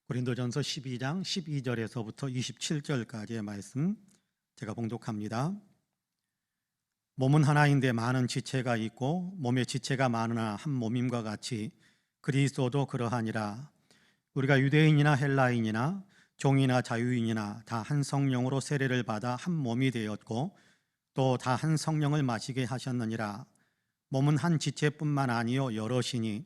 고린도전서 12장 12절에서부터 27절까지의 말씀 제가 봉독합니다. 몸은 하나인데 많은 지체가 있고 몸에 지체가 많으나 한 몸임과 같이 그리스도도 그러하니라. 우리가 유대인이나 헬라인이나 종이나 자유인이나 다 한 성령으로 세례를 받아 한 몸이 되었고 또 다 한 성령을 마시게 하셨느니라. 몸은 한 지체뿐만 아니요 여럿이니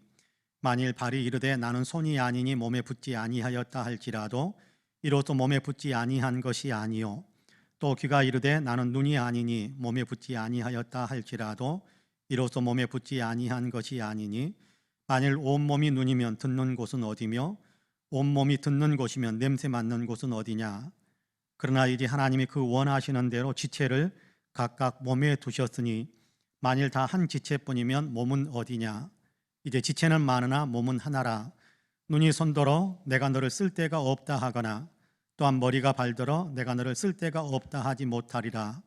만일 발이 이르되 나는 손이 아니니 몸에 붙지 아니하였다 할지라도 이로써 몸에 붙지 아니한 것이 아니요 또 귀가 이르되 나는 눈이 아니니 몸에 붙지 아니하였다 할지라도 이로써 몸에 붙지 아니한 것이 아니니 만일 온몸이 눈이면 듣는 곳은 어디며 온몸이 듣는 곳이면 냄새 맡는 곳은 어디냐. 그러나 이제 하나님이 그 원하시는 대로 지체를 각각 몸에 두셨으니 만일 다 한 지체뿐이면 몸은 어디냐. 이제 지체는 많으나 몸은 하나라. 눈이 손더러 내가 너를 쓸 데가 없다 하거나 또한 머리가 발더러 내가 너를 쓸 데가 없다 하지 못하리라.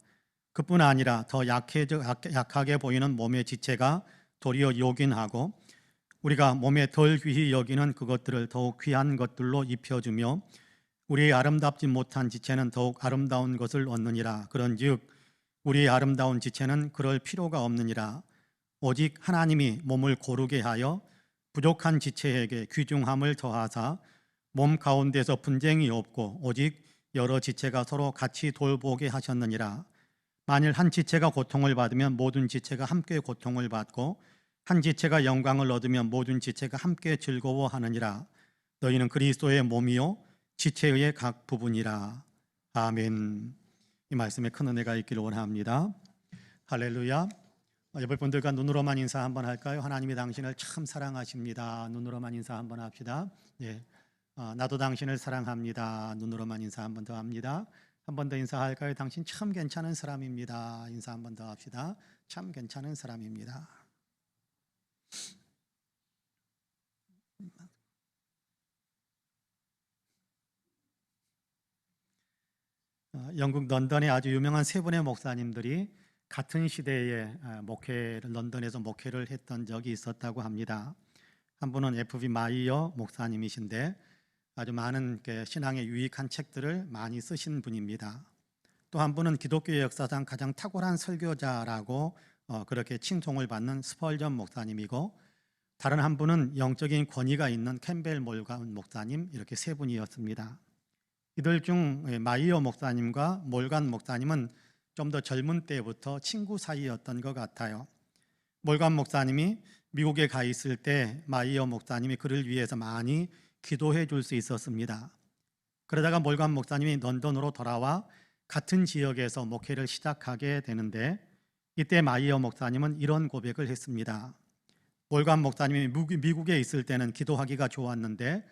그뿐 아니라 더 약하게 보이는 몸의 지체가 도리어 요긴하고 우리가 몸에 덜 귀히 여기는 그것들을 더욱 귀한 것들로 입혀주며 우리의 아름답지 못한 지체는 더욱 아름다운 것을 얻느니라. 그런즉 우리의 아름다운 지체는 그럴 필요가 없느니라. 오직 하나님이 몸을 고르게 하여 부족한 지체에게 귀중함을 더하사 몸 가운데서 분쟁이 없고 오직 여러 지체가 서로 같이 돌보게 하셨느니라. 만일 한 지체가 고통을 받으면 모든 지체가 함께 고통을 받고 한 지체가 영광을 얻으면 모든 지체가 함께 즐거워하느니라. 너희는 그리스도의 몸이요 지체의 각 부분이라. 아멘. 이 말씀에 큰 은혜가 있기를 원합니다. 할렐루야. 옆에 분들과 눈으로만 인사 한번 할까요? 하나님이 당신을 참 사랑하십니다. 눈으로만 인사 한번 합시다. 예, 나도 당신을 사랑합니다. 눈으로만 인사 한번 더 합니다. 한 번 더 인사할까요? 당신 참 괜찮은 사람입니다. 인사 한 번 더 합시다. 참 괜찮은 사람입니다. 영국 런던에 아주 유명한 세 분의 목사님들이 같은 시대에 런던에서 목회를 했던 적이 있었다고 합니다. 한 분은 F.B. 마이어 목사님이신데 아주 많은 신앙에 유익한 책들을 많이 쓰신 분입니다. 또 한 분은 기독교 역사상 가장 탁월한 설교자라고 그렇게 칭송을 받는 스펄전 목사님이고 다른 한 분은 영적인 권위가 있는 캠벨 몰간 목사님, 이렇게 세 분이었습니다. 이들 중 마이어 목사님과 몰간 목사님은 좀 더 젊은 때부터 친구 사이였던 것 같아요. 몰간 목사님이 미국에 가 있을 때 마이어 목사님이 그를 위해서 많이 기도해 줄 수 있었습니다. 그러다가 몰간 목사님이 런던으로 돌아와 같은 지역에서 목회를 시작하게 되는데 이때 마이어 목사님은 이런 고백을 했습니다. 몰간 목사님이 미국에 있을 때는 기도하기가 좋았는데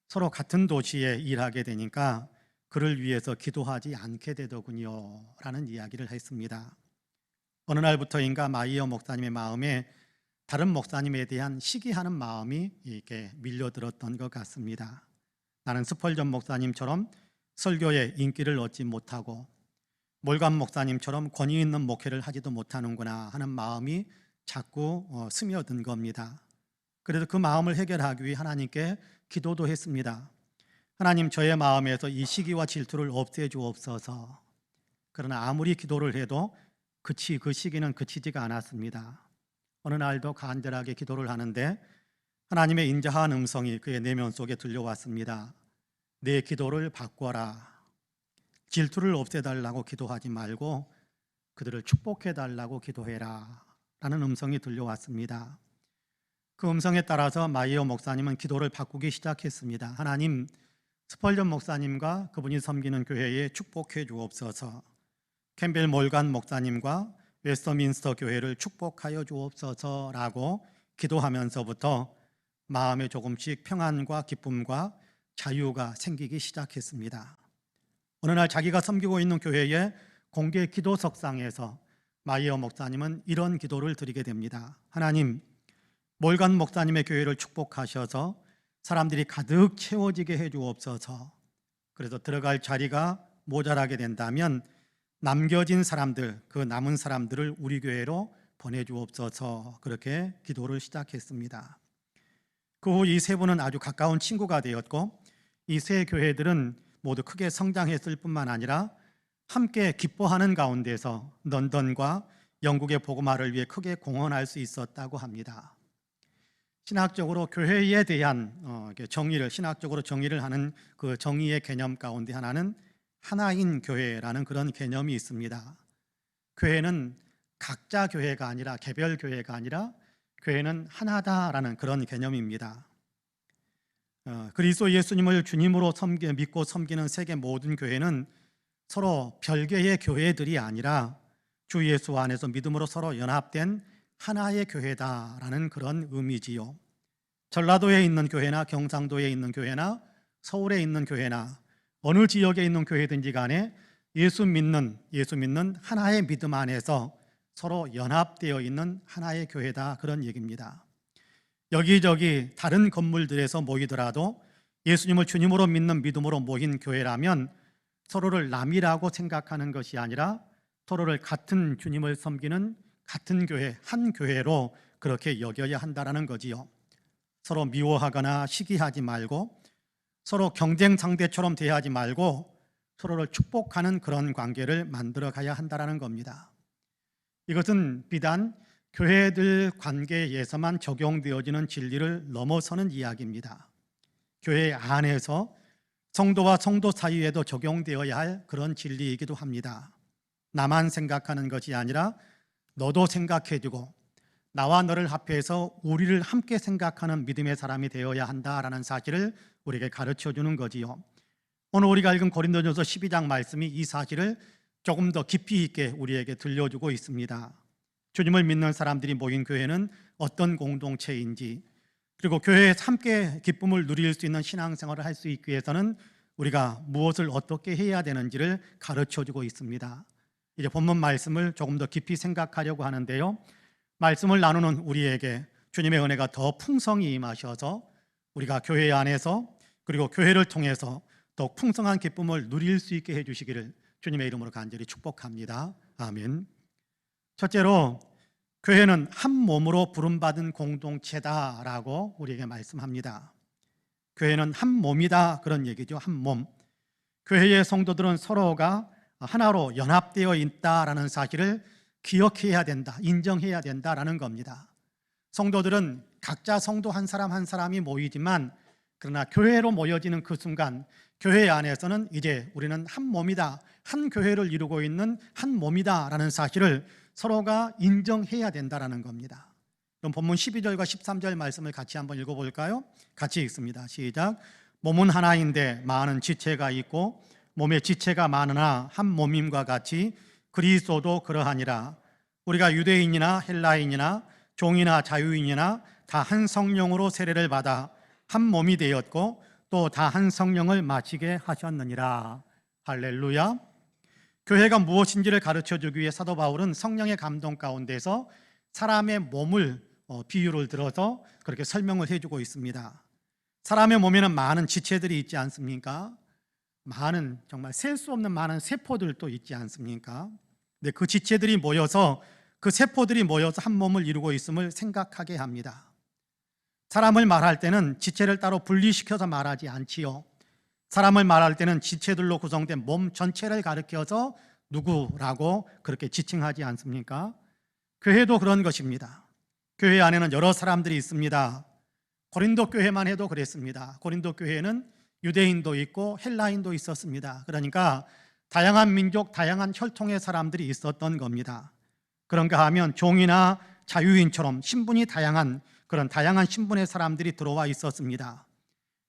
서로 같은 도시에 일하게 되니까 그를 위해서 기도하지 않게 되더군요 라는 이야기를 했습니다. 어느 날부터인가 마이어 목사님의 마음에 다른 목사님에 대한 시기하는 마음이 이렇게 밀려들었던 것 같습니다. 나는 스펄전 목사님처럼 설교에 인기를 얻지 못하고 몰간 목사님처럼 권위 있는 목회를 하지도 못하는구나 하는 마음이 자꾸 스며든 겁니다. 그래서 그 마음을 해결하기 위해 하나님께 기도도 했습니다. 하나님, 저의 마음에서 이 시기와 질투를 없애주옵소서. 그러나 아무리 기도를 해도 그 시기는 그치지가 않았습니다. 어느 날도 간절하게 기도를 하는데 하나님의 인자한 음성이 그의 내면 속에 들려왔습니다. 내 기도를 바꿔라. 질투를 없애달라고 기도하지 말고 그들을 축복해달라고 기도해라 라는 음성이 들려왔습니다. 그 음성에 따라서 마이어 목사님은 기도를 바꾸기 시작했습니다. 하나님, 스펄전 목사님과 그분이 섬기는 교회에 축복해 주옵소서. 캠벨 몰간 목사님과 웨스터민스터 교회를 축복하여 주옵소서라고 기도하면서부터 마음에 조금씩 평안과 기쁨과 자유가 생기기 시작했습니다. 어느 날 자기가 섬기고 있는 교회의 공개 기도석상에서 마이어 목사님은 이런 기도를 드리게 됩니다. 하나님, 몰간 목사님의 교회를 축복하셔서 사람들이 가득 채워지게 해주옵소서. 그래서 들어갈 자리가 모자라게 된다면 남겨진 사람들, 그 남은 사람들을 우리 교회로 보내주옵소서. 그렇게 기도를 시작했습니다. 그 후 이 세 분은 아주 가까운 친구가 되었고 이 세 교회들은 모두 크게 성장했을 뿐만 아니라 함께 기뻐하는 가운데서 런던과 영국의 복음화를 위해 크게 공헌할 수 있었다고 합니다. 신학적으로 교회에 대한 신학적으로 정의를 하는 그 정의의 개념 가운데 하나는 하나인 교회라는 그런 개념이 있습니다. 교회는 각자 교회가 아니라 개별 교회가 아니라 교회는 하나다라는 그런 개념입니다. 그리스도 예수님을 주님으로 믿고 섬기는 세계 모든 교회는 서로 별개의 교회들이 아니라 주 예수 안에서 믿음으로 서로 연합된 하나의 교회다라는 그런 의미지요. 전라도에 있는 교회나 경상도에 있는 교회나 서울에 있는 교회나 어느 지역에 있는 교회든지 간에 예수 믿는 하나의 믿음 안에서 서로 연합되어 있는 하나의 교회다, 그런 얘기입니다. 여기저기 다른 건물들에서 모이더라도 예수님을 주님으로 믿는 믿음으로 모인 교회라면 서로를 남이라고 생각하는 것이 아니라 서로를 같은 주님을 섬기는 같은 교회, 한 교회로 그렇게 여겨야 한다는 거지요. 서로 미워하거나 시기하지 말고 서로 경쟁 상대처럼 대하지 말고 서로를 축복하는 그런 관계를 만들어 가야 한다는 겁니다. 이것은 비단 교회들 관계에서만 적용되어지는 진리를 넘어서는 이야기입니다. 교회 안에서 성도와 성도 사이에도 적용되어야 할 그런 진리이기도 합니다. 나만 생각하는 것이 아니라 너도 생각해주고 나와 너를 합해서 우리를 함께 생각하는 믿음의 사람이 되어야 한다라는 사실을 우리에게 가르쳐주는 거지요. 오늘 우리가 읽은 고린도전서 12장 말씀이 이 사실을 조금 더 깊이 있게 우리에게 들려주고 있습니다. 주님을 믿는 사람들이 모인 교회는 어떤 공동체인지, 그리고 교회에서 함께 기쁨을 누릴 수 있는 신앙생활을 할 수 있기 위해서는 우리가 무엇을 어떻게 해야 되는지를 가르쳐주고 있습니다. 이제 본문 말씀을 조금 더 깊이 생각하려고 하는데요, 말씀을 나누는 우리에게 주님의 은혜가 더 풍성히 임하셔서 우리가 교회 안에서 그리고 교회를 통해서 더욱 풍성한 기쁨을 누릴 수 있게 해주시기를 주님의 이름으로 간절히 축복합니다. 아멘. 첫째로, 교회는 한 몸으로 부름받은 공동체다라고 우리에게 말씀합니다. 교회는 한 몸이다, 그런 얘기죠. 한 몸. 교회의 성도들은 서로가 하나로 연합되어 있다라는 사실을 기억해야 된다, 인정해야 된다라는 겁니다. 성도들은 각자 성도 한 사람 한 사람이 모이지만, 그러나 교회로 모여지는 그 순간 교회 안에서는 이제 우리는 한 몸이다, 한 교회를 이루고 있는 한 몸이다라는 사실을 서로가 인정해야 된다라는 겁니다. 그럼 본문 12절과 13절 말씀을 같이 한번 읽어볼까요? 같이 읽습니다. 시작. 몸은 하나인데 많은 지체가 있고 몸의 지체가 많으나 한 몸임과 같이 그리스도도 그러하니라. 우리가 유대인이나 헬라인이나 종이나 자유인이나 다 한 성령으로 세례를 받아 한 몸이 되었고 또 다 한 성령을 마시게 하셨느니라. 할렐루야. 교회가 무엇인지를 가르쳐주기 위해 사도 바울은 성령의 감동 가운데서 사람의 몸을 비유를 들어서 그렇게 설명을 해주고 있습니다. 사람의 몸에는 많은 지체들이 있지 않습니까? 많은, 정말 셀 수 없는 많은 세포들도 있지 않습니까? 근데 그 지체들이 모여서, 그 세포들이 모여서 한 몸을 이루고 있음을 생각하게 합니다. 사람을 말할 때는 지체를 따로 분리시켜서 말하지 않지요. 사람을 말할 때는 지체들로 구성된 몸 전체를 가리켜서 누구라고 그렇게 지칭하지 않습니까? 교회도 그런 것입니다. 교회 안에는 여러 사람들이 있습니다. 고린도 교회만 해도 그랬습니다. 고린도 교회는 유대인도 있고 헬라인도 있었습니다. 그러니까 다양한 민족, 다양한 혈통의 사람들이 있었던 겁니다. 그런가 하면 종이나 자유인처럼 신분이 다양한, 그런 다양한 신분의 사람들이 들어와 있었습니다.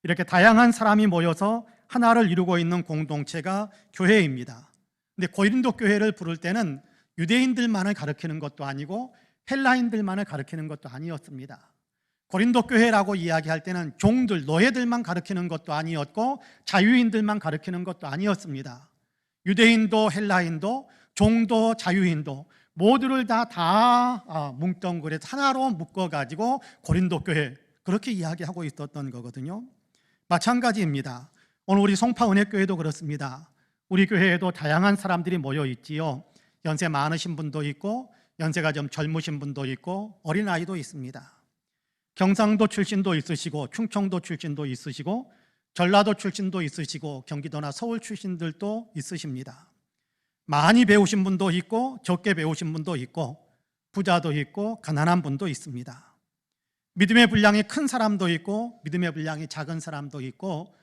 이렇게 다양한 사람이 모여서 하나를 이루고 있는 공동체가 교회입니다. 근데 고린도 교회를 부를 때는 유대인들만을 가리키는 것도 아니고 헬라인들만을 가리키는 것도 아니었습니다. 고린도 교회라고 이야기할 때는 종들, 노예들만 가리키는 것도 아니었고 자유인들만 가리키는 것도 아니었습니다. 유대인도 헬라인도 종도 자유인도 모두를 다 뭉뚱그려서 하나로 묶어가지고 고린도 교회, 그렇게 이야기하고 있었던 거거든요. 마찬가지입니다. 오늘 우리 송파은혜교회도 그렇습니다. 우리 교회에도 다양한 사람들이 모여 있지요. 연세 많으신 분도 있고 연세가 좀 젊으신 분도 있고 어린아이도 있습니다. 경상도 출신도 있으시고 충청도 출신도 있으시고 전라도 출신도 있으시고 경기도나 서울 출신들도 있으십니다. 많이 배우신 분도 있고 적게 배우신 분도 있고 부자도 있고 가난한 분도 있습니다. 믿음의 분량이 큰 사람도 있고 믿음의 분량이 작은 사람도 있고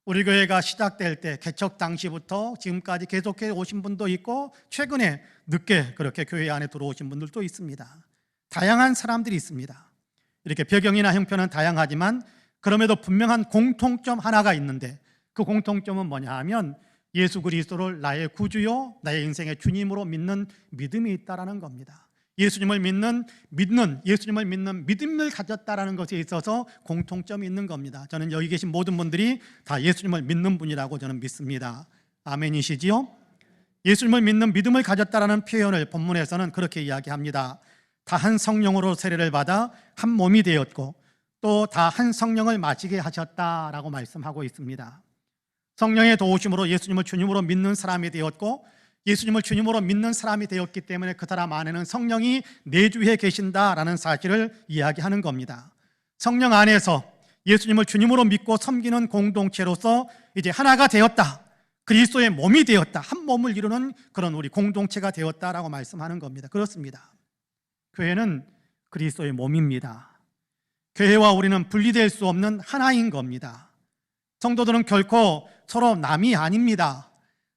우리 교회가 시작될 때 개척 당시부터 지금까지 계속해 오신 분도 있고 최근에 늦게 그렇게 교회 안에 들어오신 분들도 있습니다. 다양한 사람들이 있습니다. 이렇게 배경이나 형편은 다양하지만 그럼에도 분명한 공통점 하나가 있는데 그 공통점은 뭐냐 하면 예수 그리스도를 나의 구주요 나의 인생의 주님으로 믿는 믿음이 있다라는 겁니다. 예수님을 믿는 믿음을 가졌다라는 것에 있어서 공통점이 있는 겁니다. 저는 여기 계신 모든 분들이 다 예수님을 믿는 분이라고 저는 믿습니다. 아멘이시지요? 예수님을 믿는 믿음을 가졌다라는 표현을 본문에서는 그렇게 이야기합니다. 다 한 성령으로 세례를 받아 한 몸이 되었고 또 다 한 성령을 마시게 하셨다라고 말씀하고 있습니다. 성령의 도우심으로 예수님을 주님으로 믿는 사람이 되었고 예수님을 주님으로 믿는 사람이 되었기 때문에 그 사람 안에는 성령이 내주해 계신다라는 사실을 이야기하는 겁니다. 성령 안에서 예수님을 주님으로 믿고 섬기는 공동체로서 이제 하나가 되었다, 그리스도의 몸이 되었다, 한 몸을 이루는 그런 우리 공동체가 되었다라고 말씀하는 겁니다. 그렇습니다. 교회는 그리스도의 몸입니다. 교회와 우리는 분리될 수 없는 하나인 겁니다. 성도들은 결코 서로 남이 아닙니다.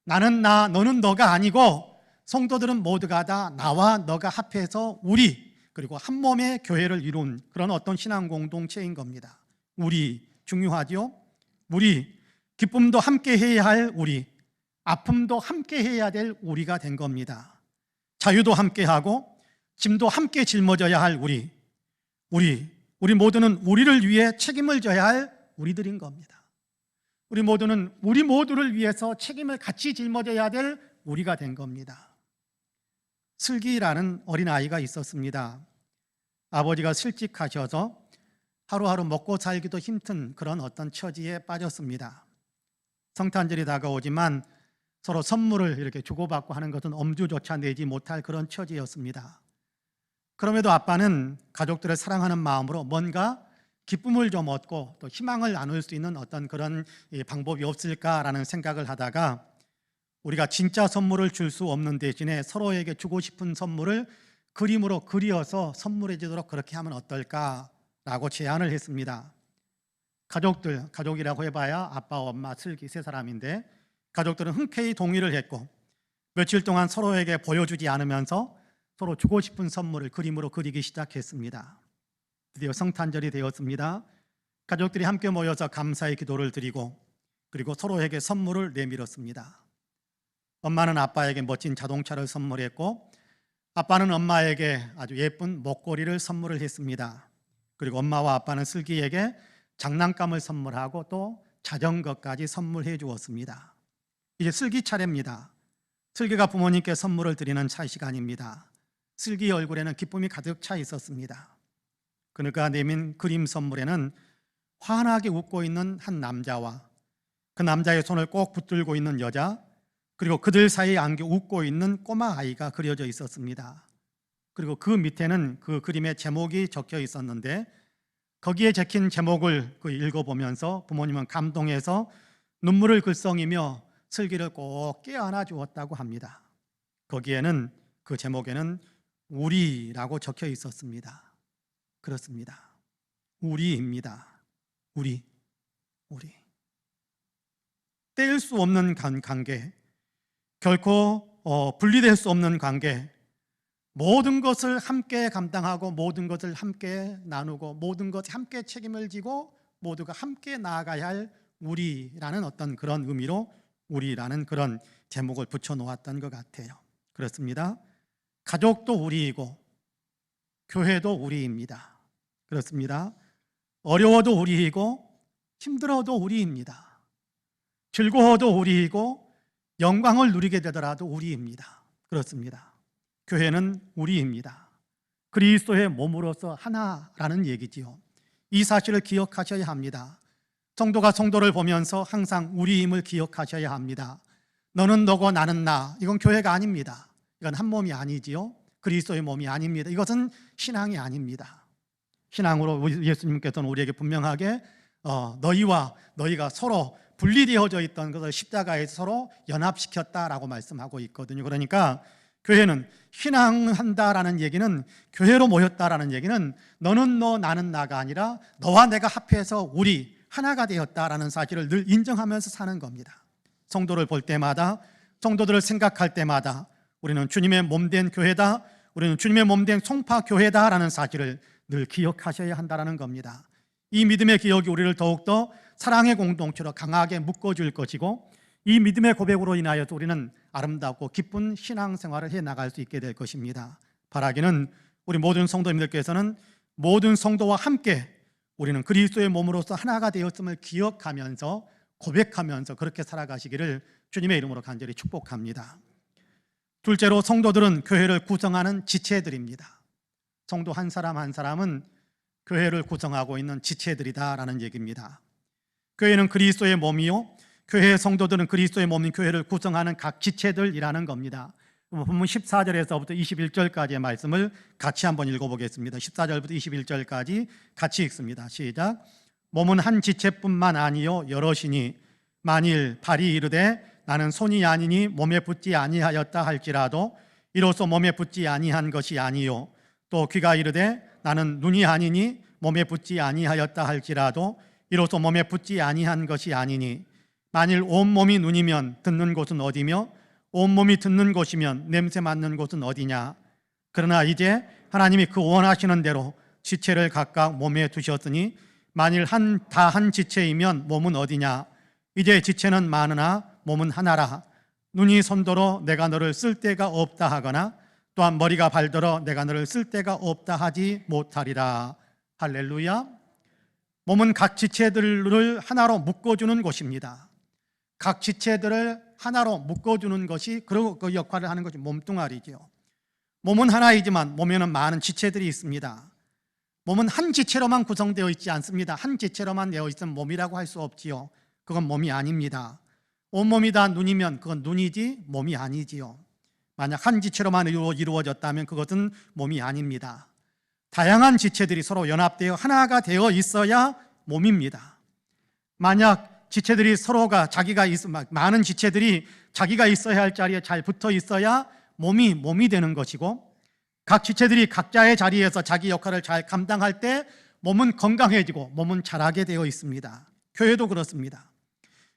나는 나, 너는 너가 아니고 성도들은 모두가 다 나와 너가 합해서 우리, 그리고 한 몸의 교회를 이룬 그런 어떤 신앙 공동체인 겁니다. 우리 중요하죠? 우리, 기쁨도 함께 해야 할 우리, 아픔도 함께 해야 될 우리가 된 겁니다. 자유도 함께 하고 짐도 함께 짊어져야 할 우리 모두는 우리를 위해 책임을 져야 할 우리들인 겁니다. 우리 모두는 우리 모두를 위해서 책임을 같이 짊어져야 될 우리가 된 겁니다. 슬기라는 어린아이가 있었습니다. 아버지가 실직하셔서 하루하루 먹고 살기도 힘든 그런 어떤 처지에 빠졌습니다. 성탄절이 다가오지만 서로 선물을 이렇게 주고받고 하는 것은 엄두조차 내지 못할 그런 처지였습니다. 그럼에도 아빠는 가족들을 사랑하는 마음으로 뭔가 기쁨을 좀 얻고 또 희망을 나눌 수 있는 어떤 그런 방법이 없을까라는 생각을 하다가 우리가 진짜 선물을 줄 수 없는 대신에 서로에게 주고 싶은 선물을 그림으로 그려서 선물해 주도록 그렇게 하면 어떨까라고 제안을 했습니다. 가족이라고 해봐야 아빠, 엄마, 슬기 세 사람인데 가족들은 흔쾌히 동의를 했고 며칠 동안 서로에게 보여주지 않으면서 서로 주고 싶은 선물을 그림으로 그리기 시작했습니다. 드디어 성탄절이 되었습니다. 가족들이 함께 모여서 감사의 기도를 드리고 그리고 서로에게 선물을 내밀었습니다. 엄마는 아빠에게 멋진 자동차를 선물했고 아빠는 엄마에게 아주 예쁜 목걸이를 선물을 했습니다. 그리고 엄마와 아빠는 슬기에게 장난감을 선물하고 또 자전거까지 선물해 주었습니다. 이제 슬기 차례입니다. 슬기가 부모님께 선물을 드리는 시간입니다. 슬기 얼굴에는 기쁨이 가득 차 있었습니다. 그가 내민 그림 선물에는 환하게 웃고 있는 한 남자와 그 남자의 손을 꼭 붙들고 있는 여자, 그리고 그들 사이에 안겨 웃고 있는 꼬마 아이가 그려져 있었습니다. 그리고 그 밑에는 그 그림의 제목이 적혀 있었는데 거기에 적힌 제목을 읽어보면서 부모님은 감동해서 눈물을 글썽이며 슬기를 꼭 껴안아 주었다고 합니다. 거기에는 그 제목에는 우리라고 적혀 있었습니다. 그렇습니다. 우리입니다. 우리. 뗄 수 없는 관계, 결코 분리될 수 없는 관계, 모든 것을 함께 감당하고 모든 것을 함께 나누고 모든 것 함께 책임을 지고 모두가 함께 나아가야 할 우리라는 어떤 그런 의미로 우리라는 그런 제목을 붙여놓았던 것 같아요. 그렇습니다. 가족도 우리이고 교회도 우리입니다. 그렇습니다. 어려워도 우리이고 힘들어도 우리입니다. 즐거워도 우리이고 영광을 누리게 되더라도 우리입니다. 그렇습니다. 교회는 우리입니다. 그리스도의 몸으로서 하나라는 얘기지요. 이 사실을 기억하셔야 합니다. 성도가 성도를 보면서 항상 우리임을 기억하셔야 합니다. 너는 너고 나는 나. 이건 교회가 아닙니다. 이건 한 몸이 아니지요. 그리스도의 몸이 아닙니다. 이것은 신앙이 아닙니다. 신앙으로 예수님께서는 우리에게 분명하게 너희가 서로 분리되어져 있던 것을 십자가에서 서로 연합시켰다라고 말씀하고 있거든요. 그러니까 교회는 신앙한다라는 얘기는, 교회로 모였다라는 얘기는 너는 너 나는 나가 아니라 너와 내가 합해서 우리 하나가 되었다라는 사실을 늘 인정하면서 사는 겁니다. 성도를 볼 때마다, 성도들을 생각할 때마다 우리는 주님의 몸된 교회다, 우리는 주님의 몸된 송파교회다라는 사실을 늘 기억하셔야 한다는 겁니다. 이 믿음의 기억이 우리를 더욱더 사랑의 공동체로 강하게 묶어줄 것이고, 이 믿음의 고백으로 인하여서 우리는 아름답고 기쁜 신앙생활을 해나갈 수 있게 될 것입니다. 바라기는 우리 모든 성도님들께서는 모든 성도와 함께 우리는 그리스도의 몸으로서 하나가 되었음을 기억하면서 고백하면서 그렇게 살아가시기를 주님의 이름으로 간절히 축복합니다. 둘째로, 성도들은 교회를 구성하는 지체들입니다. 성도 한 사람 한 사람은 교회를 구성하고 있는 지체들이다라는 얘기입니다. 교회는 그리스도의 몸이요, 교회의 성도들은 그리스도의 몸인 교회를 구성하는 각 지체들이라는 겁니다. 본문 14절에서부터 21절까지의 말씀을 같이 한번 읽어보겠습니다. 14절부터 21절까지 같이 읽습니다. 시작. 몸은 한 지체뿐만 아니요 여럿이니 만일 발이 이르되 나는 손이 아니니 몸에 붙지 아니하였다 할지라도 이로써 몸에 붙지 아니한 것이 아니요, 또 귀가 이르되 나는 눈이 아니니 몸에 붙지 아니하였다 할지라도 이로써 몸에 붙지 아니한 것이 아니니 만일 온몸이 눈이면 듣는 곳은 어디며 온몸이 듣는 곳이면 냄새 맡는 곳은 어디냐. 그러나 이제 하나님이 그 원하시는 대로 지체를 각각 몸에 두셨으니 만일 다 한 지체이면 몸은 어디냐. 이제 지체는 많으나 몸은 하나라. 눈이 손더러 내가 너를 쓸 데가 없다 하거나 또한 머리가 발더러 내가 너를 쓸 데가 없다 하지 못하리라. 할렐루야. 몸은 각 지체들을 하나로 묶어주는 곳입니다. 각 지체들을 하나로 묶어주는 것이, 그리고 그 역할을 하는 것이 몸뚱아리죠. 몸은 하나이지만 몸에는 많은 지체들이 있습니다. 몸은 한 지체로만 구성되어 있지 않습니다. 한 지체로만 되어 있으면 몸이라고 할 수 없지요. 그건 몸이 아닙니다. 온몸이 다 눈이면 그건 눈이지 몸이 아니지요. 만약 한 지체로만 이루어졌다면 그것은 몸이 아닙니다. 다양한 지체들이 서로 연합되어 하나가 되어 있어야 몸입니다. 만약 지체들이 서로가 많은 지체들이 자기가 있어야 할 자리에 잘 붙어 있어야 몸이 되는 것이고, 각 지체들이 각자의 자리에서 자기 역할을 잘 감당할 때 몸은 건강해지고 몸은 자라게 되어 있습니다. 교회도 그렇습니다.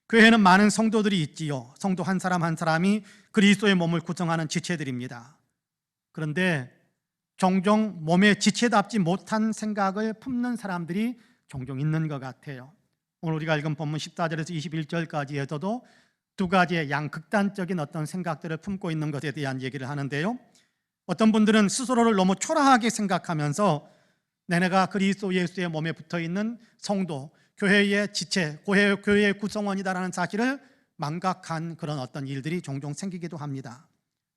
교회는 많은 성도들이 있지요. 성도 한 사람 한 사람이 그리스도의 몸을 구성하는 지체들입니다. 그런데 종종 몸의 지체답지 못한 생각을 품는 사람들이 종종 있는 것 같아요. 오늘 우리가 읽은 본문 14절에서 21절까지에서도 두 가지의 양극단적인 어떤 생각들을 품고 있는 것에 대한 얘기를 하는데요. 어떤 분들은 스스로를 너무 초라하게 생각하면서 내가 그리스도 예수의 몸에 붙어있는 성도, 교회의 지체, 교회의 구성원이다라는 사실을 망각한 그런 어떤 일들이 종종 생기기도 합니다.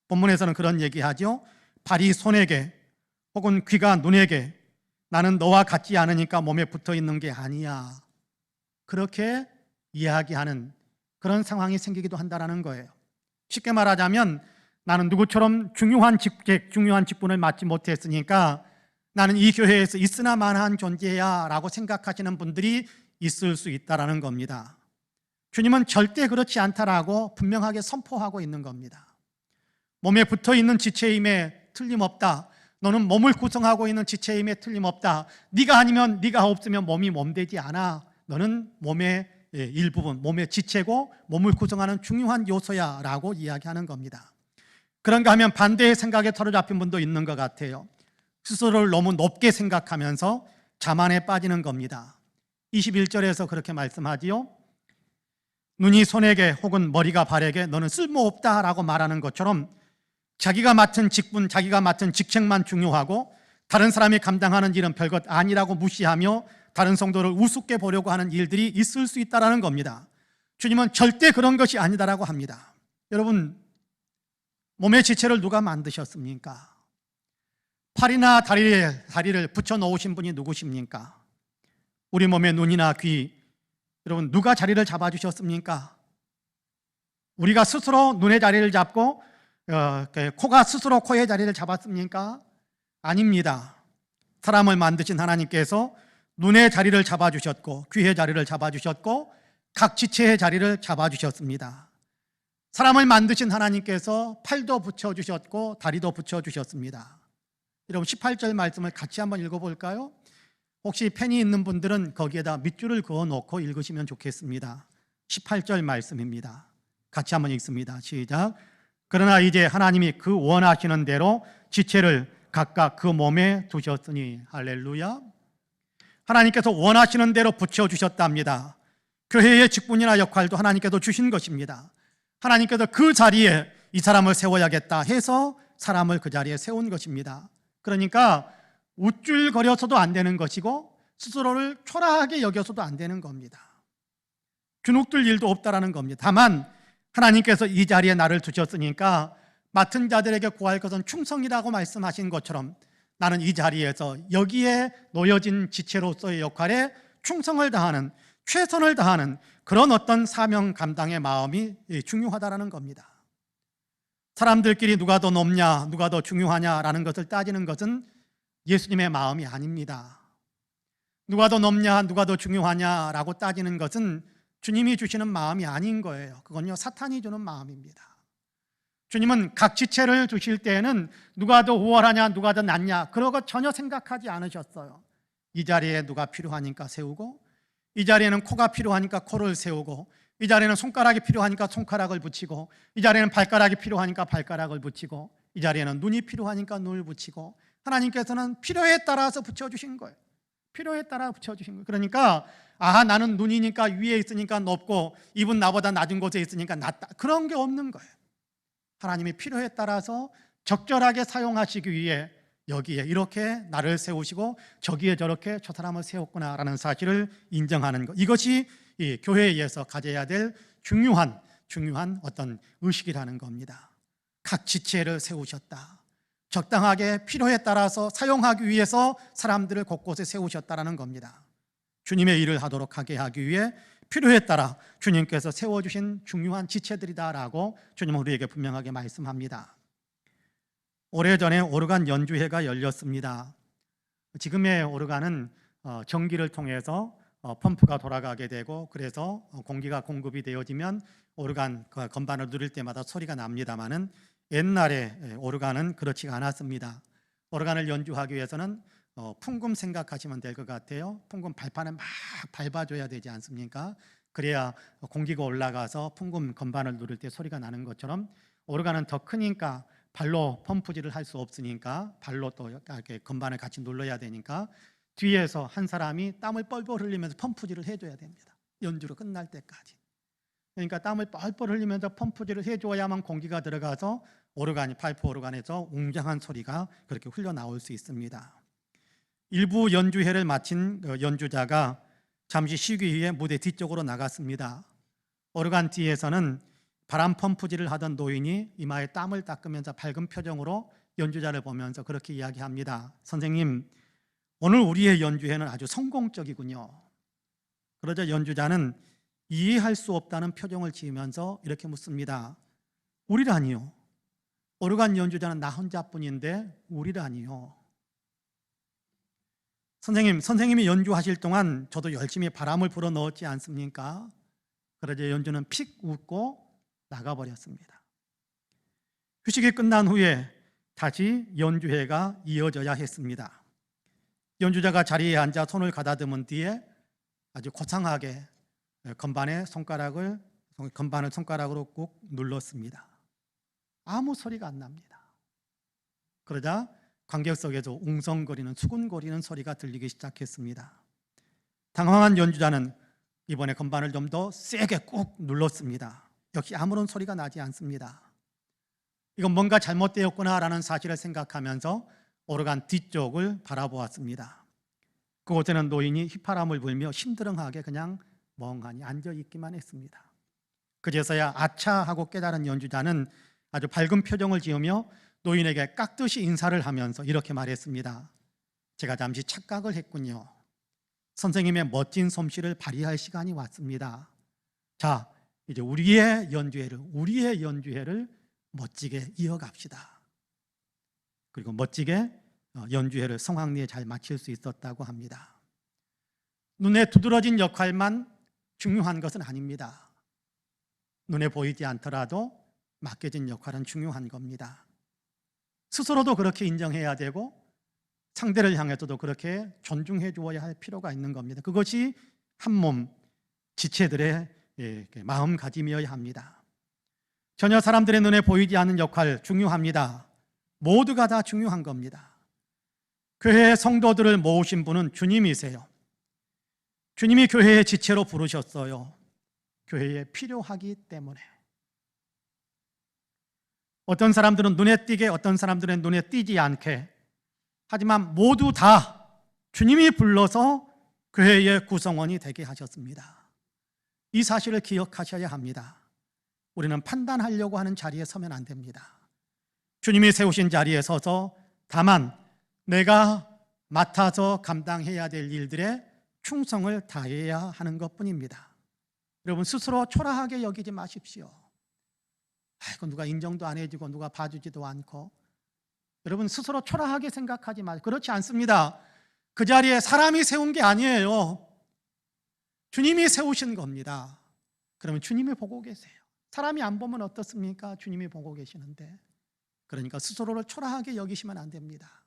본문에서는 그런 얘기하죠. 발이 손에게 혹은 귀가 눈에게 나는 너와 같지 않으니까 몸에 붙어있는 게 아니야, 그렇게 이야기하는 그런 상황이 생기기도 한다는 거예요. 쉽게 말하자면 나는 누구처럼 중요한 직분을 맡지 못했으니까 나는 이 교회에서 있으나 마나한 존재야 라고 생각하시는 분들이 있을 수 있다는 겁니다. 주님은 절대 그렇지 않다라고 분명하게 선포하고 있는 겁니다. 몸에 붙어있는 지체임에 틀림없다. 너는 몸을 구성하고 있는 지체임에 틀림없다. 네가 아니면, 네가 없으면 몸이 몸되지 않아. 너는 몸의 일부분, 몸의 지체고 몸을 구성하는 중요한 요소야 라고 이야기하는 겁니다. 그런가 하면 반대의 생각에 사로잡힌 분도 있는 것 같아요. 스스로를 너무 높게 생각하면서 자만에 빠지는 겁니다. 21절에서 그렇게 말씀하지요. 눈이 손에게 혹은 머리가 발에게 너는 쓸모없다라고 말하는 것처럼 자기가 맡은 직분, 자기가 맡은 직책만 중요하고 다른 사람이 감당하는 일은 별것 아니라고 무시하며 다른 성도를 우습게 보려고 하는 일들이 있을 수 있다는 겁니다. 주님은 절대 그런 것이 아니다라고 합니다. 여러분, 몸의 지체를 누가 만드셨습니까? 팔이나 다리를 붙여 놓으신 분이 누구십니까? 우리 몸의 눈이나 귀, 여러분 누가 자리를 잡아주셨습니까? 우리가 스스로 눈의 자리를 잡고 코가 스스로 코의 자리를 잡았습니까? 아닙니다. 사람을 만드신 하나님께서 눈의 자리를 잡아주셨고 귀의 자리를 잡아주셨고 각 지체의 자리를 잡아주셨습니다. 사람을 만드신 하나님께서 팔도 붙여주셨고 다리도 붙여주셨습니다. 여러분 18절 말씀을 같이 한번 읽어볼까요? 혹시 펜이 있는 분들은 거기에다 밑줄을 그어놓고 읽으시면 좋겠습니다. 18절 말씀입니다. 같이 한번 읽습니다. 시작. 그러나 이제 하나님이 그 원하시는 대로 지체를 각각 그 몸에 두셨으니. 할렐루야. 하나님께서 원하시는 대로 붙여주셨답니다. 교회의 직분이나 역할도 하나님께서 주신 것입니다. 하나님께서 그 자리에 이 사람을 세워야겠다 해서 사람을 그 자리에 세운 것입니다. 그러니까 우쭐거려서도 안 되는 것이고 스스로를 초라하게 여겨서도 안 되는 겁니다. 주눅들 일도 없다라는 겁니다. 다만 하나님께서 이 자리에 나를 두셨으니까 맡은 자들에게 구할 것은 충성이라고 말씀하신 것처럼 나는 이 자리에서 여기에 놓여진 지체로서의 역할에 충성을 다하는, 최선을 다하는 그런 어떤 사명 감당의 마음이 중요하다는 겁니다. 사람들끼리 누가 더 높냐, 누가 더 중요하냐라는 것을 따지는 것은 예수님의 마음이 아닙니다. 누가 더 높냐, 누가 더 중요하냐라고 따지는 것은 주님이 주시는 마음이 아닌 거예요. 그건요, 사탄이 주는 마음입니다. 주님은 각 지체를 주실 때에는 누가 더 우월하냐, 누가 더 낫냐 그런 것 전혀 생각하지 않으셨어요. 이 자리에 누가 필요하니까 세우고, 이 자리에는 코가 필요하니까 코를 세우고, 이 자리에는 손가락이 필요하니까 손가락을 붙이고, 이 자리에는 발가락이 필요하니까 발가락을 붙이고, 이 자리에는 눈이 필요하니까 눈을 붙이고, 하나님께서는 필요에 따라서 붙여주신 거예요. 필요에 따라 붙여주신 거예요. 그러니까 나는 눈이니까 위에 있으니까 높고 입은 나보다 낮은 곳에 있으니까 낮다, 그런 게 없는 거예요. 하나님이 필요에 따라서 적절하게 사용하시기 위해 여기에 이렇게 나를 세우시고 저기에 저렇게 저 사람을 세웠구나라는 사실을 인정하는 것, 이것이 이 교회에서 가져야 될 중요한 어떤 의식이라는 겁니다. 각 지체를 세우셨다. 적당하게 필요에 따라서 사용하기 위해서 사람들을 곳곳에 세우셨다라는 겁니다. 주님의 일을 하도록 하게 하기 위해 필요에 따라 주님께서 세워주신 중요한 지체들이다라고 주님은 우리에게 분명하게 말씀합니다. 오래전에 오르간 연주회가 열렸습니다. 지금의 오르간은 전기를 통해서 펌프가 돌아가게 되고, 그래서 공기가 공급이 되어지면 오르간 건반을 누릴 때마다 소리가 납니다마는 옛날에 오르간은 그렇지가 않았습니다. 오르간을 연주하기 위해서는 풍금 생각하시면 될 것 같아요. 풍금 발판을 막 밟아줘야 되지 않습니까? 그래야 공기가 올라가서 풍금 건반을 누를 때 소리가 나는 것처럼 오르간은 더 크니까 발로 펌프질을 할 수 없으니까 발로 또 이렇게 건반을 같이 눌러야 되니까 뒤에서 한 사람이 땀을 뻘뻘 흘리면서 펌프질을 해줘야 됩니다. 연주로 끝날 때까지. 그러니까 땀을 뻘뻘 흘리면서 펌프질을 해줘야만 공기가 들어가서 오르간이, 파이프 오르간에서 웅장한 소리가 그렇게 흘러나올 수 있습니다. 일부 연주회를 마친 연주자가 잠시 쉬기 위해 무대 뒤쪽으로 나갔습니다. 오르간 뒤에서는 바람 펌프질을 하던 노인이 이마에 땀을 닦으면서 밝은 표정으로 연주자를 보면서 그렇게 이야기합니다. 선생님, 오늘 우리의 연주회는 아주 성공적이군요. 그러자 연주자는 이해할 수 없다는 표정을 지으면서 이렇게 묻습니다. 우리라니요? 오르간 연주자는 나 혼자뿐인데 우리라니요? 선생님이 연주하실 동안 저도 열심히 바람을 불어 넣었지 않습니까? 그러자 연주는 픽 웃고 나가버렸습니다. 휴식이 끝난 후에 다시 연주회가 이어져야 했습니다. 연주자가 자리에 앉아 손을 가다듬은 뒤에 아주 고상하게 건반을 손가락으로 꾹 눌렀습니다. 아무 소리가 안 납니다. 그러자 관객 속에서 웅성거리는, 수군거리는 소리가 들리기 시작했습니다. 당황한 연주자는 이번에 건반을 좀 더 세게 꾹 눌렀습니다. 역시 아무런 소리가 나지 않습니다. 이건 뭔가 잘못되었구나라는 사실을 생각하면서 오르간 뒤쪽을 바라보았습니다. 그곳에는 노인이 휘파람을 불며 심드렁하게 그냥 멍하니 앉아있기만 했습니다. 그제서야 아차 하고 깨달은 연주자는 아주 밝은 표정을 지으며 노인에게 깍듯이 인사를 하면서 이렇게 말했습니다. 제가 잠시 착각을 했군요. 선생님의 멋진 솜씨를 발휘할 시간이 왔습니다. 자, 이제 우리의 연주회를 멋지게 이어갑시다. 그리고 멋지게 연주회를 성황리에 잘 마칠 수 있었다고 합니다. 눈에 두드러진 역할만 중요한 것은 아닙니다. 눈에 보이지 않더라도 맡겨진 역할은 중요한 겁니다. 스스로도 그렇게 인정해야 되고 상대를 향해서도 그렇게 존중해 주어야 할 필요가 있는 겁니다. 그것이 한 몸 지체들의 마음가짐이어야 합니다. 전혀 사람들의 눈에 보이지 않는 역할 중요합니다. 모두가 다 중요한 겁니다. 교회의 성도들을 모으신 분은 주님이세요. 주님이 교회의 지체로 부르셨어요. 교회에 필요하기 때문에. 어떤 사람들은 눈에 띄게, 어떤 사람들은 눈에 띄지 않게, 하지만 모두 다 주님이 불러서 교회의 구성원이 되게 하셨습니다. 이 사실을 기억하셔야 합니다. 우리는 판단하려고 하는 자리에 서면 안 됩니다. 주님이 세우신 자리에 서서 다만 내가 맡아서 감당해야 될 일들에 충성을 다해야 하는 것뿐입니다. 여러분, 스스로 초라하게 여기지 마십시오. 아이고, 누가 인정도 안 해주고 누가 봐주지도 않고. 여러분, 스스로 초라하게 생각하지 마세요. 그렇지 않습니다. 그 자리에 사람이 세운 게 아니에요. 주님이 세우신 겁니다. 그러면 주님이 보고 계세요. 사람이 안 보면 어떻습니까? 주님이 보고 계시는데. 그러니까 스스로를 초라하게 여기시면 안 됩니다.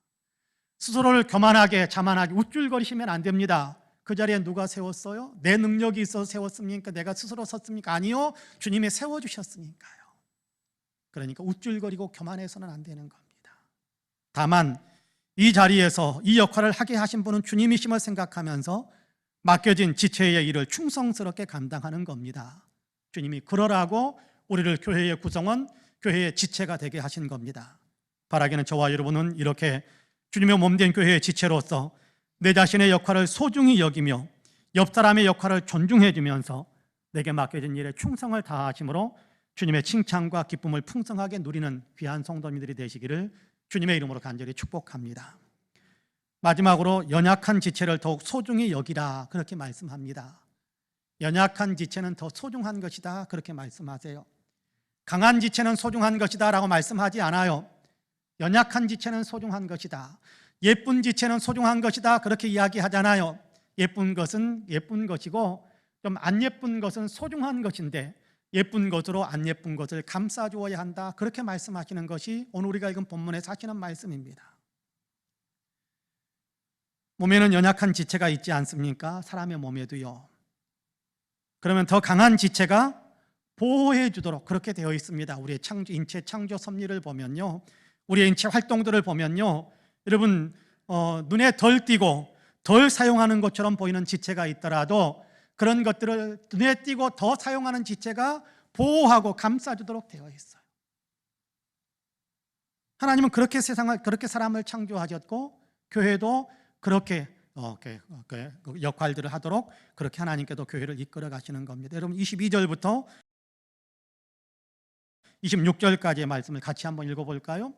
스스로를 교만하게, 자만하게 우쭐거리시면 안 됩니다. 그 자리에 누가 세웠어요? 내 능력이 있어서 세웠습니까? 내가 스스로 섰습니까? 아니요. 주님이 세워주셨으니까요. 그러니까 우쭐거리고 교만해서는 안 되는 겁니다. 다만 이 자리에서 이 역할을 하게 하신 분은 주님이심을 생각하면서 맡겨진 지체의 일을 충성스럽게 감당하는 겁니다. 주님이 그러라고 우리를 교회의 구성원, 교회의 지체가 되게 하신 겁니다. 바라기는 저와 여러분은 이렇게 주님의 몸된 교회의 지체로서 내 자신의 역할을 소중히 여기며 옆 사람의 역할을 존중해 주면서 내게 맡겨진 일에 충성을 다하심으로 주님의 칭찬과 기쁨을 풍성하게 누리는 귀한 성도님들이 되시기를 주님의 이름으로 간절히 축복합니다. 마지막으로 연약한 지체를 더욱 소중히 여기라, 그렇게 말씀합니다. 연약한 지체는 더 소중한 것이다, 그렇게 말씀하세요. 강한 지체는 소중한 것이다 라고 말씀하지 않아요. 연약한 지체는 소중한 것이다, 예쁜 지체는 소중한 것이다, 그렇게 이야기하잖아요. 예쁜 것은 예쁜 것이고 좀 안 예쁜 것은 소중한 것인데 예쁜 것으로 안 예쁜 것을 감싸주어야 한다, 그렇게 말씀하시는 것이 오늘 우리가 읽은 본문에서 하시는 말씀입니다. 몸에는 연약한 지체가 있지 않습니까? 사람의 몸에도요. 그러면 더 강한 지체가 보호해 주도록 그렇게 되어 있습니다. 우리의 인체 창조 섭리를 보면요, 우리의 인체 활동들을 보면요, 여러분 눈에 덜 띄고 덜 사용하는 것처럼 보이는 지체가 있더라도 그런 것들을 눈에 띄고 더 사용하는 지체가 보호하고 감싸주도록 되어 있어요. 하나님은 그렇게 세상을, 그렇게 사람을 창조하셨고 교회도 그렇게 역할들을 하도록 그렇게 하나님께도 교회를 이끌어 가시는 겁니다. 여러분, 22절부터 26절까지의 말씀을 같이 한번 읽어볼까요?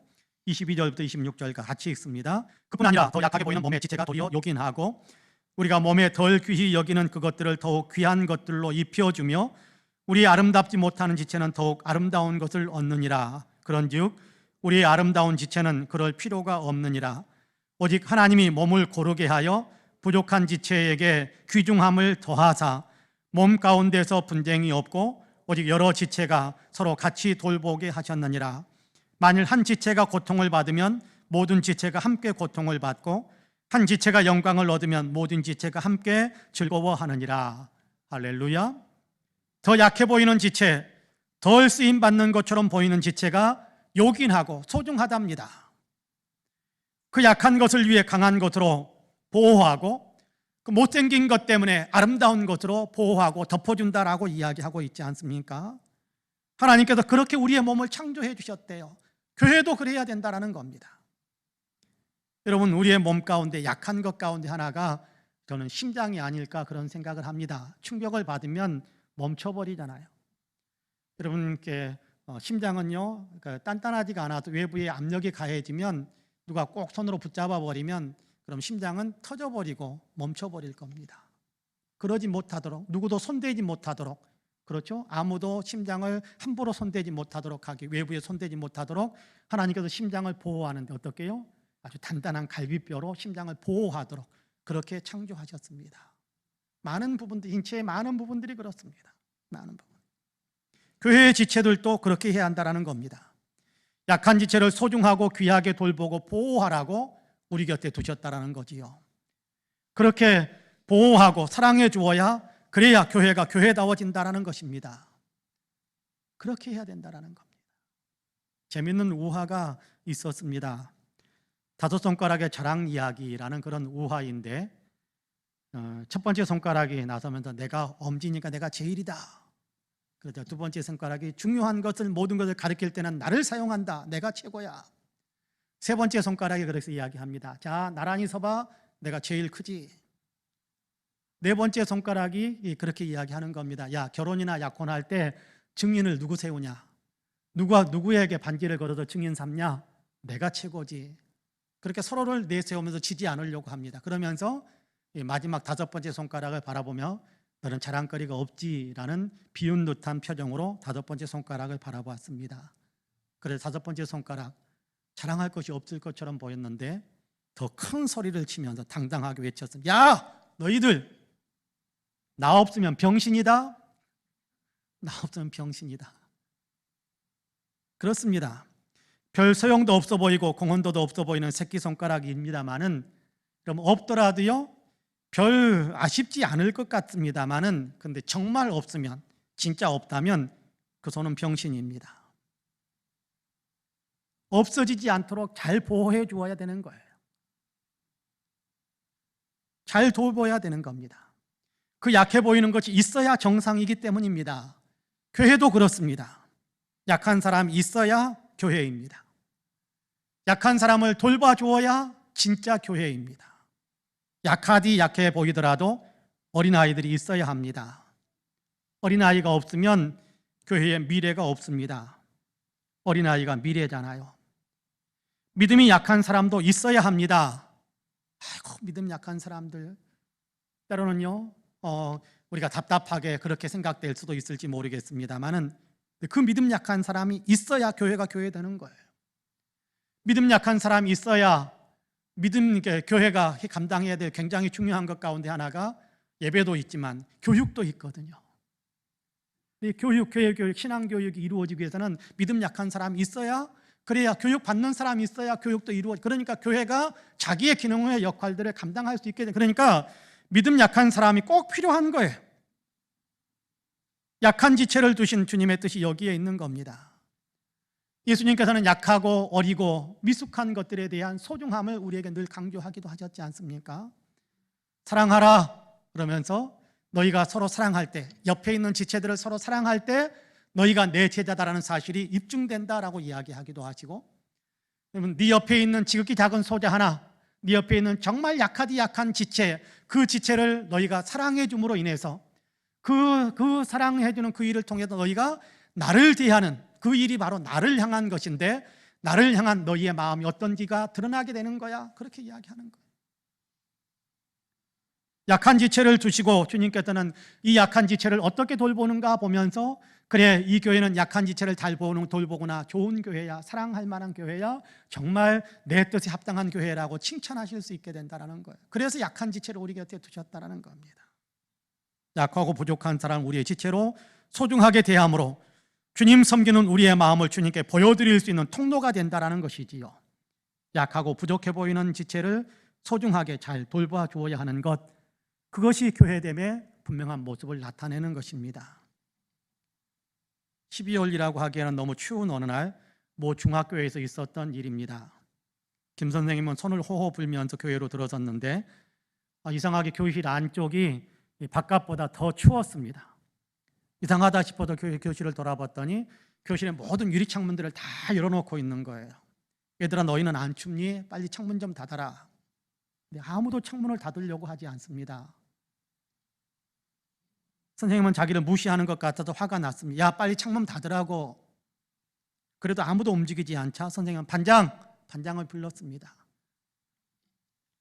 22절부터 26절까지 같이 읽습니다. 그뿐 아니라 더 약하게 보이는 몸의 지체가 도리어 요긴하고 우리가 몸에 덜 귀히 여기는 그것들을 더욱 귀한 것들로 입혀주며 우리 아름답지 못하는 지체는 더욱 아름다운 것을 얻느니라. 그런즉 우리의 아름다운 지체는 그럴 필요가 없느니라. 오직 하나님이 몸을 고르게 하여 부족한 지체에게 귀중함을 더하사 몸 가운데서 분쟁이 없고 오직 여러 지체가 서로 같이 돌보게 하셨느니라. 만일 한 지체가 고통을 받으면 모든 지체가 함께 고통을 받고 한 지체가 영광을 얻으면 모든 지체가 함께 즐거워하느니라. 할렐루야. 더 약해 보이는 지체, 덜 쓰임받는 것처럼 보이는 지체가 요긴하고 소중하답니다. 그 약한 것을 위해 강한 것으로 보호하고 그 못생긴 것 때문에 아름다운 것으로 보호하고 덮어준다라고 이야기하고 있지 않습니까? 하나님께서 그렇게 우리의 몸을 창조해 주셨대요. 교회도 그래야 된다는 겁니다. 여러분, 우리의 몸 가운데 약한 것 가운데 하나가 저는 심장이 아닐까 그런 생각을 합니다. 충격을 받으면 멈춰버리잖아요. 여러분께 심장은요, 단단하지가 않아도 외부에 압력이 가해지면 누가 꼭 손으로 붙잡아 버리면 그럼 심장은 터져버리고 멈춰버릴 겁니다. 그러지 못하도록, 누구도 손대지 못하도록, 그렇죠? 아무도 심장을 함부로 손대지 못하도록 하기, 외부에 손대지 못하도록 하나님께서 심장을 보호하는데 어떻게 해요? 아주 단단한 갈비뼈로 심장을 보호하도록 그렇게 창조하셨습니다. 많은 부분들, 인체의 많은 부분들이 그렇습니다. 많은 부분. 교회의 지체들도 그렇게 해야 한다는 겁니다. 약한 지체를 소중하고 귀하게 돌보고 보호하라고 우리 곁에 두셨다는 거지요. 그렇게 보호하고 사랑해 주어야 그래야 교회가 교회다워진다는 것입니다. 그렇게 해야 된다는 겁니다. 재밌는 우화가 있었습니다. 다섯 손가락의 자랑 이야기라는 그런 우화인데 첫 번째 손가락이 나서면서 내가 엄지니까 내가 제일이다. 그렇죠. 두 번째 손가락이 중요한 것을 모든 것을 가리킬 때는 나를 사용한다. 내가 최고야. 세 번째 손가락이 그렇게 이야기합니다. 자, 나란히 서봐. 내가 제일 크지. 네 번째 손가락이 그렇게 이야기하는 겁니다. 야, 결혼이나 약혼할 때 증인을 누구 세우냐? 누가 누구에게 반기를 걸어서 증인 삼냐? 내가 최고지. 그렇게 서로를 내세우면서 지지 않으려고 합니다. 그러면서 마지막 다섯 번째 손가락을 바라보며 너는 자랑거리가 없지라는 비웃는 듯한 표정으로 다섯 번째 손가락을 바라보았습니다. 그래서 다섯 번째 손가락, 자랑할 것이 없을 것처럼 보였는데 더 큰 소리를 치면서 당당하게 외쳤습니다. 야, 너희들 나 없으면 병신이다. 나 없으면 병신이다. 그렇습니다. 별 소용도 없어 보이고 공헌도도 없어 보이는 새끼손가락입니다만은 그럼 없더라도요 별 아쉽지 않을 것 같습니다만은 근데 정말 없으면, 진짜 없다면 그 손은 병신입니다. 없어지지 않도록 잘 보호해 주어야 되는 거예요. 잘 돌봐야 되는 겁니다. 그 약해 보이는 것이 있어야 정상이기 때문입니다. 교회도 그렇습니다. 약한 사람이 있어야 교회입니다. 약한 사람을 돌봐주어야 진짜 교회입니다. 약하디 약해 보이더라도 어린아이들이 있어야 합니다. 어린아이가 없으면 교회에 미래가 없습니다. 어린아이가 미래잖아요. 믿음이 약한 사람도 있어야 합니다. 아이고, 믿음 약한 사람들 때로는요 우리가 답답하게 그렇게 생각될 수도 있을지 모르겠습니다만은 그 믿음 약한 사람이 있어야 교회가 교회되는 거예요. 믿음 약한 사람이 있어야 믿음 교회가 감당해야 될 굉장히 중요한 것 가운데 하나가 예배도 있지만 교육도 있거든요. 교육, 신앙 교육이 이루어지기 위해서는 믿음 약한 사람이 있어야, 그래야 교육 받는 사람이 있어야 교육도 이루어져. 그러니까 교회가 자기의 기능의 역할들을 감당할 수 있게 돼. 그러니까 믿음 약한 사람이 꼭 필요한 거예요. 약한 지체를 두신 주님의 뜻이 여기에 있는 겁니다. 예수님께서는 약하고 어리고 미숙한 것들에 대한 소중함을 우리에게 늘 강조하기도 하셨지 않습니까? 사랑하라 그러면서 너희가 서로 사랑할 때, 옆에 있는 지체들을 서로 사랑할 때 너희가 내 제자다라는 사실이 입증된다라고 이야기하기도 하시고, 그러면 네 옆에 있는 지극히 작은 소자 하나, 네 옆에 있는 정말 약하디 약한 지체, 그 지체를 너희가 사랑해 줌으로 인해서 그 사랑해 주는 그 일을 통해서 너희가 나를 대하는 그 일이 바로 나를 향한 것인데 나를 향한 너희의 마음이 어떤지가 드러나게 되는 거야. 그렇게 이야기하는 거예요. 약한 지체를 주시고 주님께서는 이 약한 지체를 어떻게 돌보는가 보면서 그래, 이 교회는 약한 지체를 잘 돌보구나, 좋은 교회야, 사랑할 만한 교회야, 정말 내 뜻에 합당한 교회라고 칭찬하실 수 있게 된다는 거예요. 그래서 약한 지체를 우리 곁에 두셨다는 겁니다. 약하고 부족한 사람 우리의 지체로 소중하게 대함으로 주님 섬기는 우리의 마음을 주님께 보여드릴 수 있는 통로가 된다는 것이지요. 약하고 부족해 보이는 지체를 소중하게 잘 돌봐 주어야 하는 것, 그것이 교회됨의 분명한 모습을 나타내는 것입니다. 12월이라고 하기에는 너무 추운 어느 날 모 중학교에서 있었던 일입니다. 김 선생님은 손을 호호 불면서 교회로 들어섰는데 이상하게 교실 안쪽이 바깥보다 더 추웠습니다. 이상하다 싶어서 교실을 돌아봤더니 교실의 모든 유리창문들을 다 열어놓고 있는 거예요. 얘들아, 너희는 안 춥니? 빨리 창문 좀 닫아라. 근데 아무도 창문을 닫으려고 하지 않습니다. 선생님은 자기를 무시하는 것 같아서 화가 났습니다. 야, 빨리 창문 닫으라고. 그래도 아무도 움직이지 않자 선생님은 반장을 불렀습니다.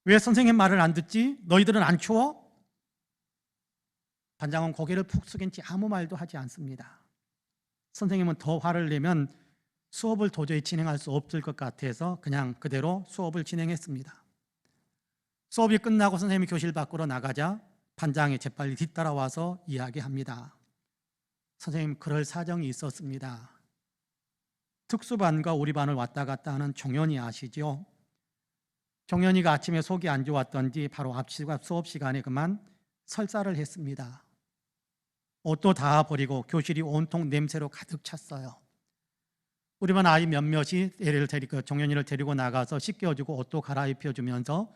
왜 선생님 말을 안 듣지? 너희들은 안 추워? 반장은 고개를 푹 숙인 채 아무 말도 하지 않습니다. 선생님은 더 화를 내면 수업을 도저히 진행할 수 없을 것 같아서 그냥 그대로 수업을 진행했습니다. 수업이 끝나고 선생님이 교실 밖으로 나가자 반장이 재빨리 뒤따라와서 이야기합니다. 선생님, 그럴 사정이 있었습니다. 특수반과 우리 반을 왔다 갔다 하는 종현이 아시죠? 종현이가 아침에 속이 안 좋았던지 바로 앞 수업 시간에 그만 설사를 했습니다. 옷도 다 버리고 교실이 온통 냄새로 가득 찼어요. 우리 반 아이 몇몇이 종현이를 데리고 나가서 씻겨주고 옷도 갈아입혀주면서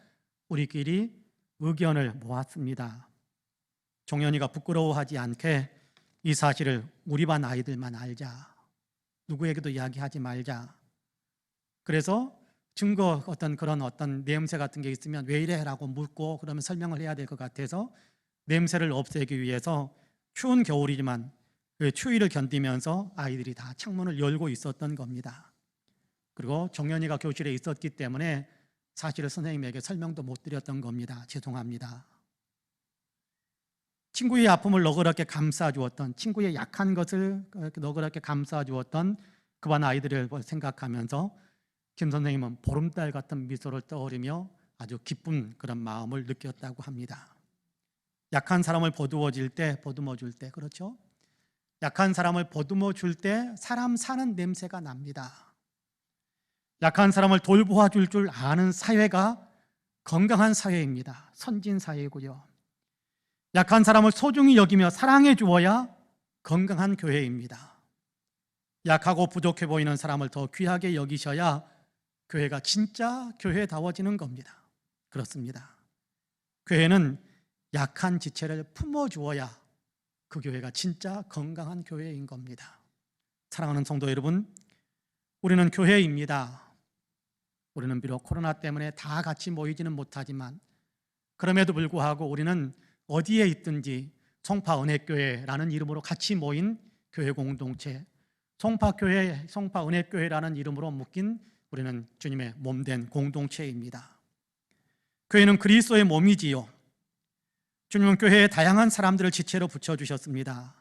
우리끼리 의견을 모았습니다. 종현이가 부끄러워하지 않게 이 사실을 우리 반 아이들만 알자. 누구에게도 이야기하지 말자. 그래서 증거 어떤 냄새 같은 게 있으면 왜 이래? 라고 묻고 그러면 설명을 해야 될 것 같아서 냄새를 없애기 위해서 추운 겨울이지만 그 추위를 견디면서 아이들이 다 창문을 열고 있었던 겁니다. 그리고 종현이가 교실에 있었기 때문에 사실을 선생님에게 설명도 못 드렸던 겁니다. 죄송합니다. 친구의 아픔을 너그럽게 감싸주었던, 친구의 약한 것을 너그럽게 감싸주었던 그 반 아이들을 생각하면서 김 선생님은 보름달 같은 미소를 떠오르며 아주 기쁜 그런 마음을 느꼈다고 합니다. 약한 사람을 보듬어 줄 때, 그렇죠? 약한 사람을 보듬어 줄 때 사람 사는 냄새가 납니다. 약한 사람을 돌보아 줄 아는 사회가 건강한 사회입니다. 선진 사회고요. 약한 사람을 소중히 여기며 사랑해 주어야 건강한 교회입니다. 약하고 부족해 보이는 사람을 더 귀하게 여기셔야 교회가 진짜 교회다워지는 겁니다. 그렇습니다. 교회는 약한 지체를 품어주어야 그 교회가 진짜 건강한 교회인 겁니다. 사랑하는 성도 여러분, 우리는 교회입니다. 우리는 비록 코로나 때문에 다 같이 모이지는 못하지만 그럼에도 불구하고 우리는 어디에 있든지 송파은혜교회라는 이름으로 같이 모인 교회 공동체, 송파교회, 송파은혜교회라는 이름으로 묶인 우리는 주님의 몸된 공동체입니다. 교회는 그리스도의 몸이지요. 주님은 교회에 다양한 사람들을 지체로 붙여주셨습니다.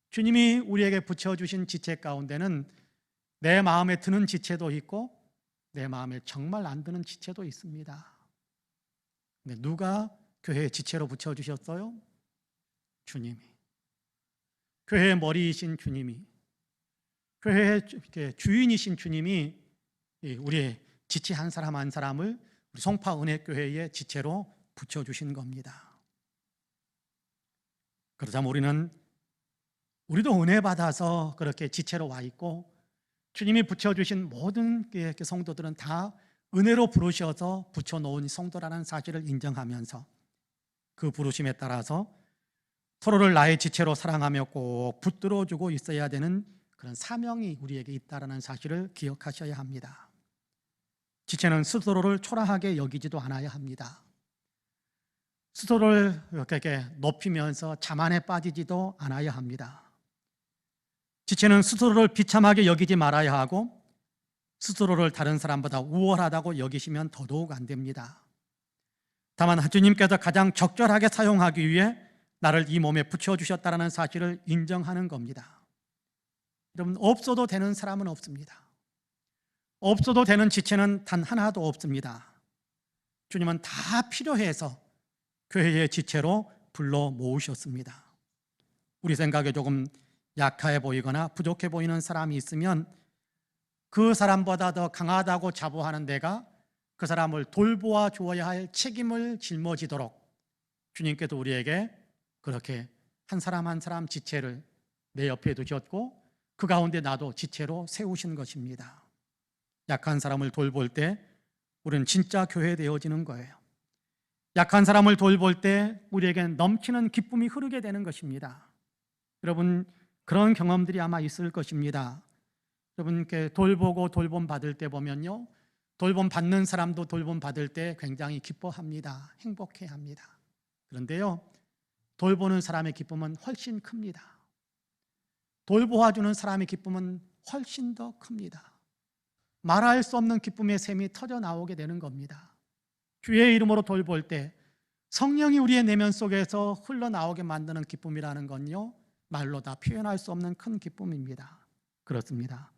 주님이 우리에게 붙여주신 지체 가운데는 내 마음에 드는 지체도 있고 내 마음에 정말 안 드는 지체도 있습니다. 근데 누가 교회에 지체로 붙여주셨어요? 주님이. 교회의 머리이신 주님이, 교회의 주인이신 주님이 우리의 지체 한 사람 한 사람을 우리 송파은혜교회의 지체로 붙여주신 겁니다. 그러자면 우리도 은혜 받아서 그렇게 지체로 와 있고 주님이 붙여주신 모든 성도들은 다 은혜로 부르셔서 붙여놓은 성도라는 사실을 인정하면서 그 부르심에 따라서 서로를 나의 지체로 사랑하며 꼭 붙들어주고 있어야 되는 그런 사명이 우리에게 있다는 사실을 기억하셔야 합니다. 지체는 스스로를 초라하게 여기지도 않아야 합니다. 스스로를 이렇게 높이면서 자만에 빠지지도 않아야 합니다. 지체는 스스로를 비참하게 여기지 말아야 하고 스스로를 다른 사람보다 우월하다고 여기시면 더더욱 안 됩니다. 다만 주님께서 가장 적절하게 사용하기 위해 나를 이 몸에 붙여주셨다는 사실을 인정하는 겁니다. 여러분, 없어도 되는 사람은 없습니다. 없어도 되는 지체는 단 하나도 없습니다. 주님은 다 필요해서 교회의 지체로 불러 모으셨습니다. 우리 생각에 조금 약해 보이거나 부족해 보이는 사람이 있으면 그 사람보다 더 강하다고 자부하는 내가 그 사람을 돌보아 주어야 할 책임을 짊어지도록 주님께서 우리에게 그렇게 한 사람 한 사람 지체를 내 옆에 두셨고 그 가운데 나도 지체로 세우신 것입니다. 약한 사람을 돌볼 때 우리는 진짜 교회 되어지는 거예요. 약한 사람을 돌볼 때 우리에게는 넘치는 기쁨이 흐르게 되는 것입니다. 여러분, 그런 경험들이 아마 있을 것입니다. 여러분께 돌보고 돌봄 받을 때 보면요, 돌봄 받는 사람도 돌봄 받을 때 굉장히 기뻐합니다. 행복해합니다. 그런데요, 돌보는 사람의 기쁨은 훨씬 큽니다. 돌보아주는 사람의 기쁨은 훨씬 더 큽니다. 말할 수 없는 기쁨의 샘이 터져 나오게 되는 겁니다. 주의 이름으로 돌볼 때 성령이 우리의 내면 속에서 흘러나오게 만드는 기쁨이라는 건요, 말로 다 표현할 수 없는 큰 기쁨입니다. 그렇습니다.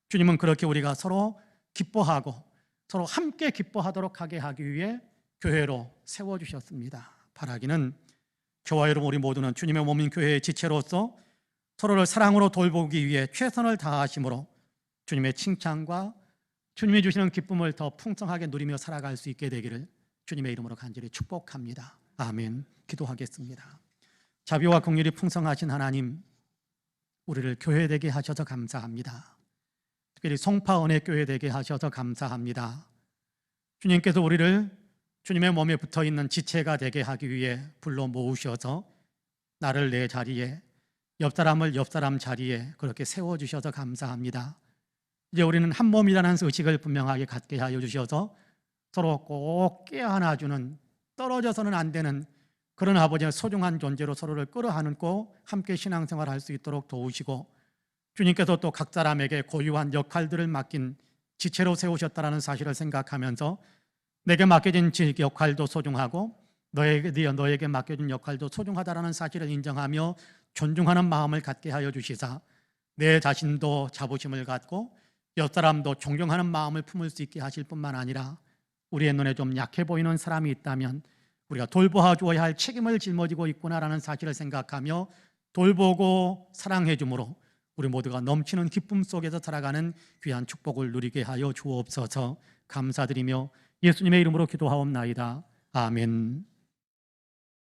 주님은 그렇게 우리가 서로 기뻐하고 서로 함께 기뻐하도록 하게 하기 위해 교회로 세워주셨습니다. 바라기는 저와 여러분 우리 모두는 주님의 몸인 교회의 지체로서 서로를 사랑으로 돌보기 위해 최선을 다하심으로 주님의 칭찬과 주님이 주시는 기쁨을 더 풍성하게 누리며 살아갈 수 있게 되기를 주님의 이름으로 간절히 축복합니다. 아멘. 기도하겠습니다. 자비와 긍휼이 풍성하신 하나님, 우리를 교회되게 하셔서 감사합니다. 특별히 송파 은혜교회 되게 하셔서 감사합니다. 주님께서 우리를 주님의 몸에 붙어있는 지체가 되게 하기 위해 불러 모으셔서 나를 내 자리에, 옆 사람을 옆 사람 자리에 그렇게 세워주셔서 감사합니다. 이제 우리는 한 몸이라는 의식을 분명하게 갖게 하여 주셔서 서로 꼭 껴안아주는, 떨어져서는 안 되는 그런 아버지의 소중한 존재로 서로를 끌어안고 함께 신앙생활을 할 수 있도록 도우시고, 주님께서 또 각 사람에게 고유한 역할들을 맡긴 지체로 세우셨다는 사실을 생각하면서 내게 맡겨진 역할도 소중하고 너에게 맡겨진 역할도 소중하다는 사실을 인정하며 존중하는 마음을 갖게 하여 주시사 내 자신도 자부심을 갖고 옆 사람도 존경하는 마음을 품을 수 있게 하실 뿐만 아니라 우리의 눈에 좀 약해 보이는 사람이 있다면 우리가 돌보아 주어야 할 책임을 짊어지고 있구나라는 사실을 생각하며 돌보고 사랑해 주므로 우리 모두가 넘치는 기쁨 속에서 살아가는 귀한 축복을 누리게 하여 주옵소서. 감사드리며 예수님의 이름으로 기도하옵나이다. 아멘.